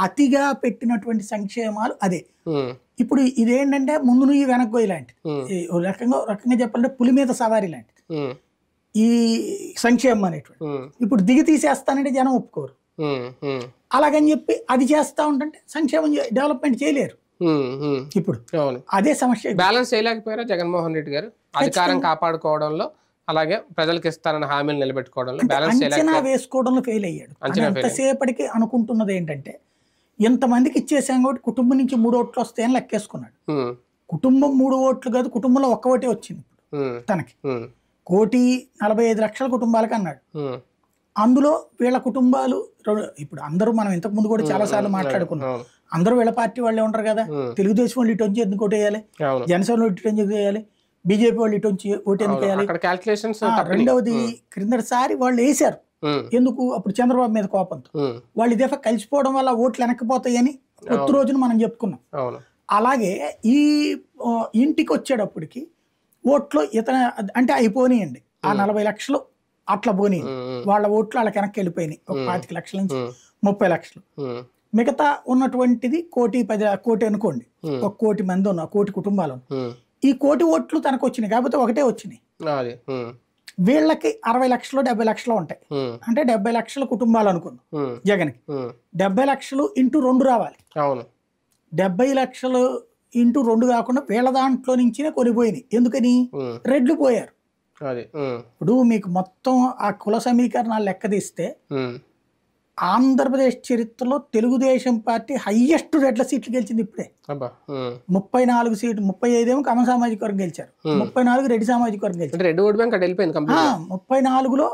అతిగా పెట్టినటువంటి సంక్షేమాలు అదే. ఉమ్, ఇప్పుడు ఇదేంటంటే ముందు నువ్వు వెనక్కి ఇలాంటిది, ఉమ్, ఓ రకంగా చెప్పాలంటే పులి మీద సవారీ లాంటిది ఉమ్, ఈ సంక్షేమం అనేటువంటి. ఉమ్, ఇప్పుడు దిగి తీసేస్తానంటే జనం ఒప్పుకోరు. ఉమ్, ఉమ్, అలాగని చెప్పి అది చేస్తా ఉంటుంటే సంక్షేమం డెవలప్మెంట్ చేయలేరు. ఉమ్, ఉమ్. ఇప్పుడు అవును, అదే సమస్య. బ్యాలెన్స్ చేయలేకపోయారా జగన్మోహన్ రెడ్డి గారు అధికారం కాపాడుకోవడంలో, అలాగే ప్రజలకు ఇస్తారన్న హామీలు నిలబెట్టుకోవడంలో అంటే బ్యాలెన్స్ అంచనా చేయలేకపోయారు? వేసుకోవడంలో ఫెయిల్ అయ్యాడు. అంచనా fail ఎంతసేపటికి అనుకుంటున్నది ఏంటంటే ఎంతమందికి ఇచ్చేసాం కాబట్టి కుటుంబం నుంచి 3 ఓట్లు వస్తాయని లెక్కేసుకున్నాడు. ఉమ్, కుటుంబం 3 ఓట్లు కాదు, కుటుంబంలో ఒక్క ఓటే వచ్చింది ఇప్పుడు ఉమ్, తనకి. ఉమ్, 1,45,00,000 కుటుంబాలకు అన్నాడు. ఉమ్, అందులో వీళ్ళ కుటుంబాలు ఇప్పుడు అందరూ మనం ఇంతకు ముందు కూడా చాలా సార్లు మాట్లాడుకున్నాం. అవును, అందరూ వీళ్ళ పార్టీ వాళ్ళే ఉంటారు కదా. తెలుగుదేశం వాళ్ళు ఇటు వచ్చి ఎందుకు ఓటు వేయాలి, అవును, జనసేన వాళ్ళు ఇటు ఎందుకు వేయాలి, బీజేపీ వాళ్ళు ఇటు వచ్చి ఓటు ఎందుకు వేయాలి. అక్కడ క్యాల్కులేషన్స్. రెండవది క్రిందటిసారి వాళ్ళు వేశారు ఎందుకు, అప్పుడు చంద్రబాబు మీద కోపంతో. వాళ్ళు ఇదే కలిసిపోవడం వల్ల ఓట్లు వెనక్కిపోతాయని కొత్త రోజున మనం చెప్పుకున్నాం. అవును, అలాగే ఈ ఇంటికి వచ్చేటప్పటికి ఓట్లు ఇతర అంటే అయిపోయినాయండి. ఆ 40 లక్షలు అట్లా పోనీ వాళ్ళ ఓట్లు వాళ్ళకి వెనక్కి వెళ్ళిపోయినాయి. ఒక 25 లక్షల నుంచి 30 లక్షలు. మిగతా ఉన్నటువంటిది 1,10,00,000 అనుకోండి. 1 కోటి మంది ఉన్న 1 కోటి కుటుంబాలు ఈ 1 కోటి ఓట్లు తనకు వచ్చినాయి, కాకపోతే ఒకటే వచ్చినాయి. వీళ్ళకి 60 లక్షలు 70 లక్షలు ఉంటాయి. అంటే 70 లక్షల కుటుంబాలు అనుకుందాం. జగన్కి 70 లక్షలు ఇంటూ 2 రావాలి. 70 లక్షలు ఇంటూ 2 కాకుండా వీళ్ళ దాంట్లో నుంచినే కొనిపోయినాయి. ఎందుకని రెడ్లు పోయారు. ఇప్పుడు మీకు మొత్తం ఆ కుల సమీకరణాలు లెక్క తీస్తే ఆంధ్రప్రదేశ్ చరిత్రలో తెలుగుదేశం పార్టీ హైయెస్ట్ రెడ్ల సీట్లు గెలిచింది ఇప్పుడే. 34 సీట్లు, 35 కమ్మ సామాజిక వర్గం గెలిచారు, 34 రెడ్డి సామాజిక వర్గం గెలిచారు. 34లో